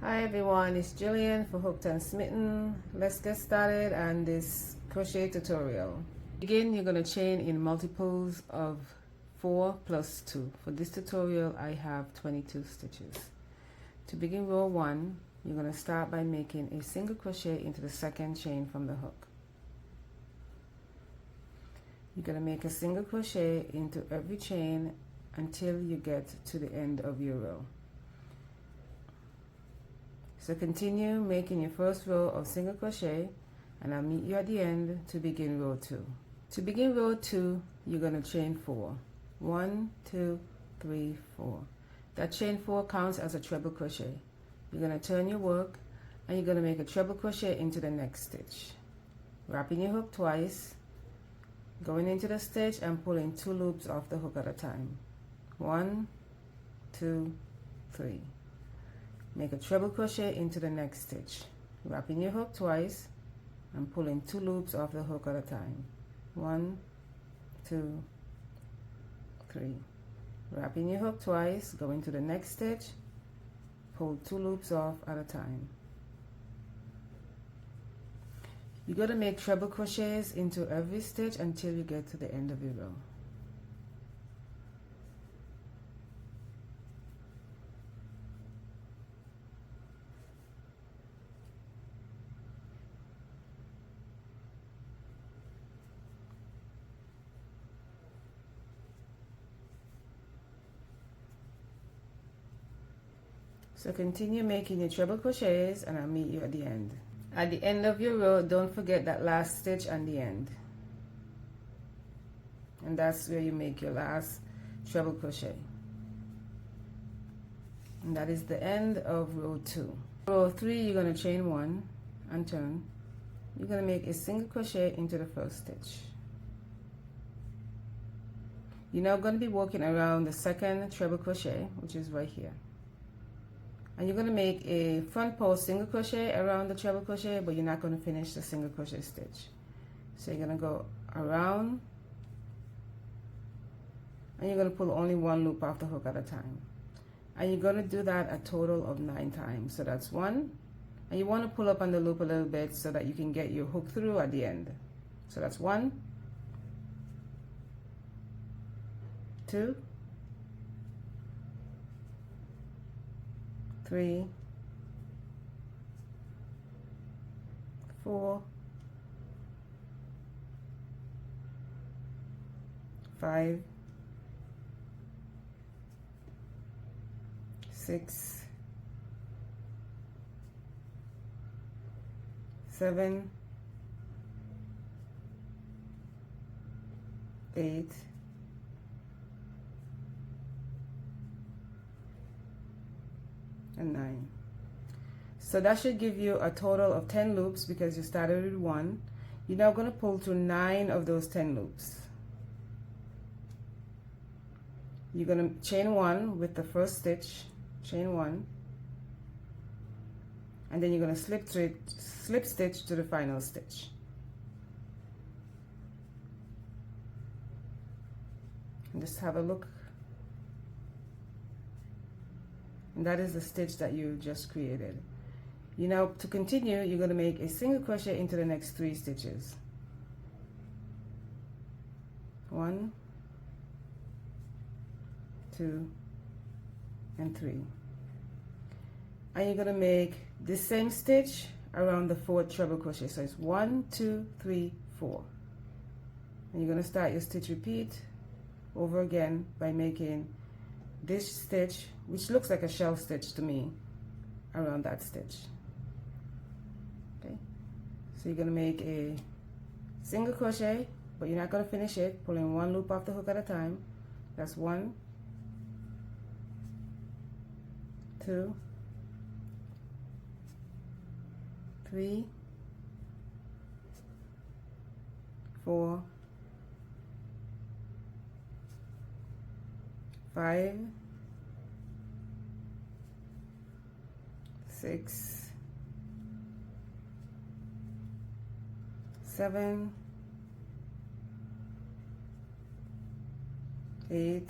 Hi everyone, it's Gillian for Hooked and Smithen. Let's get started on this crochet tutorial. Again, you're going to chain in multiples of 4 plus 2. For this tutorial, I have 22 stitches. To begin row 1, you're going to start by making a single crochet into the second chain from the hook. You're going to make a single crochet into every chain until you get to the end of your row. So continue making your first row of single crochet and I'll meet you at the end to begin row 2. To begin row 2, you're going to chain 4. 1, 2, 3, 4. That chain 4 counts as a treble crochet. You're going to turn your work and you're going to make a treble crochet into the next stitch. Wrapping your hook twice, going into the stitch and pulling 2 loops off the hook at a time. 1, 2, 3. Make a treble crochet into the next stitch, wrapping your hook twice and pulling 2 loops off the hook at a time. 1, 2, 3. Wrapping your hook twice, go into the next stitch, pull 2 loops off at a time. You're going to make treble crochets into every stitch until you get to the end of your row. So continue making your treble crochets and I'll meet you at the end. At the end of your row, don't forget that last stitch on the end. And that's where you make your last treble crochet. And that is the end of row 2. Row 3, you're going to chain 1 and turn. You're going to make a single crochet into the first stitch. You're now going to be working around the second treble crochet, which is right here. And you're going to make a front post single crochet around the treble crochet, but you're not going to finish the single crochet stitch. So you're going to go around and you're going to pull only 1 loop off the hook at a time. And you're going to do that a total of 9 times. So that's 1. And you want to pull up on the loop a little bit so that you can get your hook through at the end. So that's 1, 2, 3, 4, 5, 6, 7, 8, 9. So that should give you a total of 10 loops because you started with 1. You're now going to pull through 9 of those 10 loops. You're going to chain 1 with the first stitch, chain 1, and then you're going to slip stitch to the final stitch. And just have a look. And that is the stitch that you just created. You know, to continue, you're going to make a single crochet into the next 3 stitches. 1, 2, and 3. And you're going to make the same stitch around the 4th treble crochet. So it's 1, 2, 3, 4. And you're going to start your stitch repeat over again by making this stitch, which looks like a shell stitch to me, around that stitch. Okay, so you're going to make a single crochet, but you're not going to finish it, pulling 1 loop off the hook at a time. That's 1, 2, 3, 4, 5, 6, 7, 8,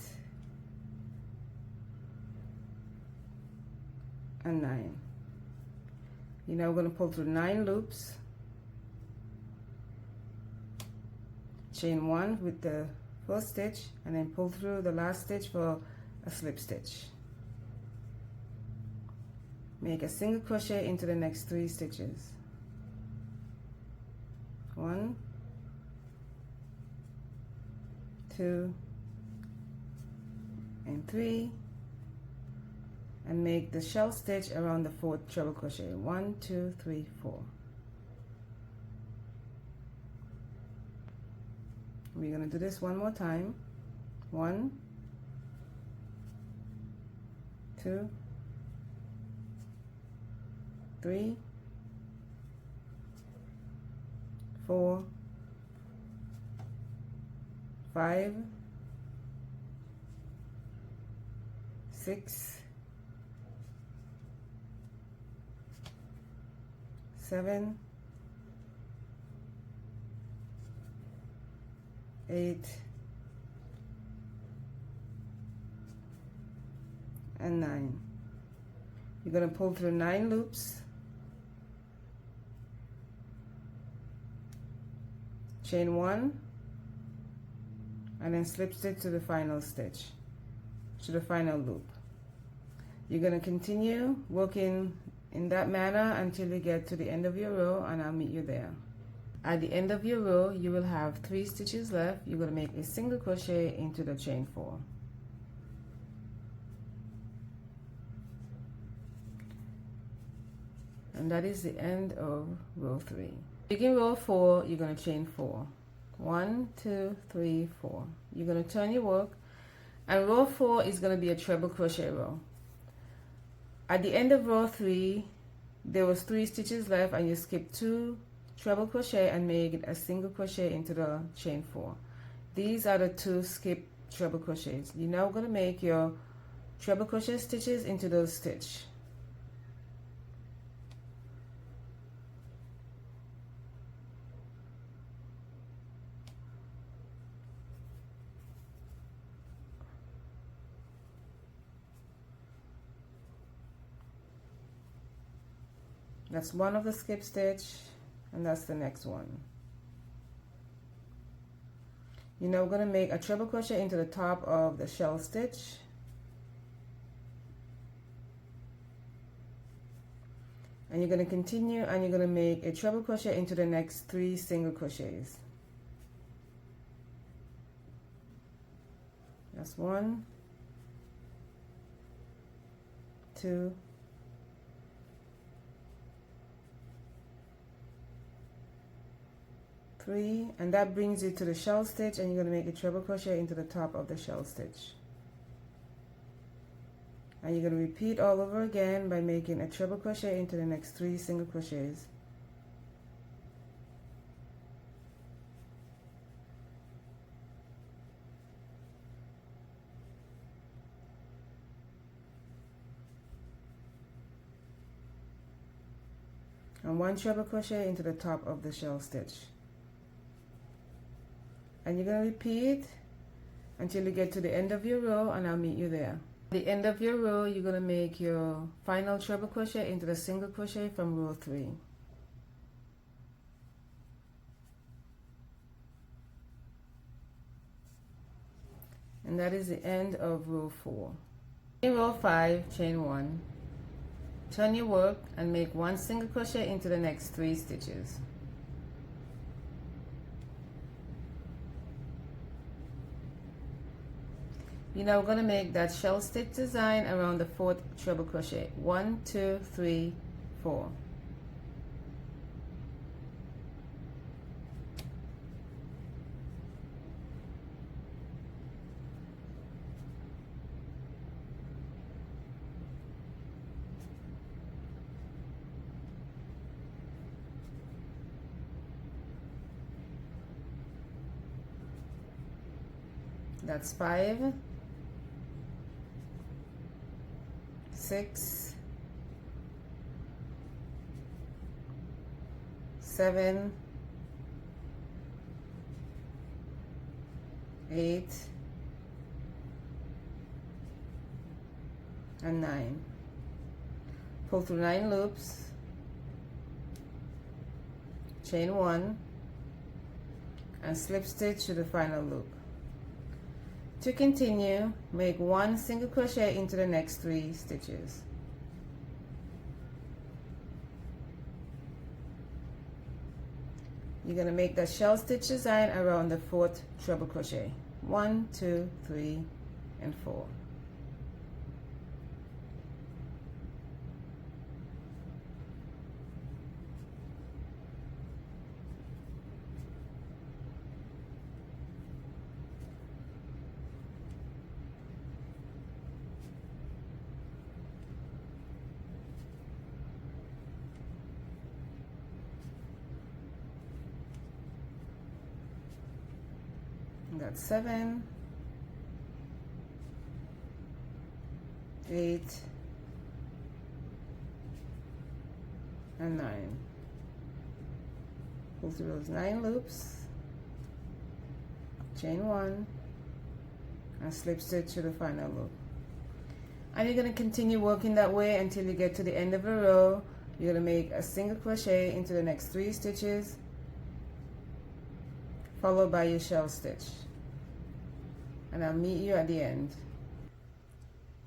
and 9. You're now going to pull through 9 loops, chain 1 with the first stitch, and then pull through the last stitch for a slip stitch. Make a single crochet into the next 3 stitches. 1, 2, and 3, and make the shell stitch around the 4th treble crochet. 1, 2, 3, 4. We're going to do this one more time. 1, 2, 3, 4, 5, 6, 7, 8, and 9. You're going to pull through 9 loops, chain 1, and then slip stitch to the final stitch, to the final loop. You're going to continue working in that manner until you get to the end of your row, and I'll meet you there. At the end of your row, you will have 3 stitches left. You're going to make a single crochet into the chain 4. And that is the end of row 3. Begin row 4, you're going to chain 4. 1, 2, 3, 4. You're going to turn your work, and row 4 is going to be a treble crochet row. At the end of row 3, there was 3 stitches left, and you skip 2 treble crochet and make a single crochet into the chain 4. These are the 2 skip treble crochets. You're now going to make your treble crochet stitches into those stitches. That's one of the skip stitch, and that's the next one. You're now going to make a treble crochet into the top of the shell stitch, and you're going to continue, and you're going to make a treble crochet into the next 3 single crochets. That's 1, 2, 3, and that brings you to the shell stitch, and you're going to make a treble crochet into the top of the shell stitch. And you're going to repeat all over again by making a treble crochet into the next 3 single crochets. And 1 treble crochet into the top of the shell stitch. And you're going to repeat until you get to the end of your row, and I'll meet you there. At the end of your row, you're going to make your final treble crochet into the single crochet from row 3. And that is the end of row 4. In row 5, chain 1, turn your work and make 1 single crochet into the next 3 stitches. You're now going to make that shell stitch design around the 4th treble crochet. 1, 2, 3, 4. That's 5, 6, 7, 8, and 9. Pull through 9 loops, chain 1 and slip stitch to the final loop. To continue, make 1 single crochet into the next 3 stitches. You're going to make that shell stitch design around the 4th treble crochet. 1, 2, 3, and 4. That's 7, 8, and 9. Pull through those 9 loops, chain 1, and slip stitch to the final loop. And you're going to continue working that way until you get to the end of the row. You're going to make a single crochet into the next 3 stitches, followed by your shell stitch. And I'll meet you at the end.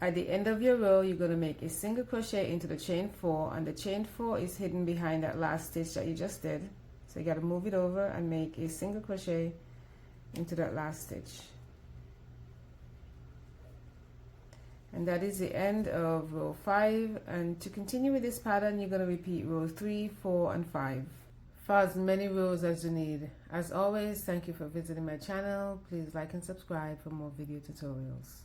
At the end of your row, you're going to make a single crochet into the chain 4, and the chain 4 is hidden behind that last stitch that you just did. So you got to move it over and make a single crochet into that last stitch. And that is the end of row 5. And to continue with this pattern, you're going to repeat row 3, 4, and 5 for as many rows as you need. As always, thank you for visiting my channel. Please like and subscribe for more video tutorials.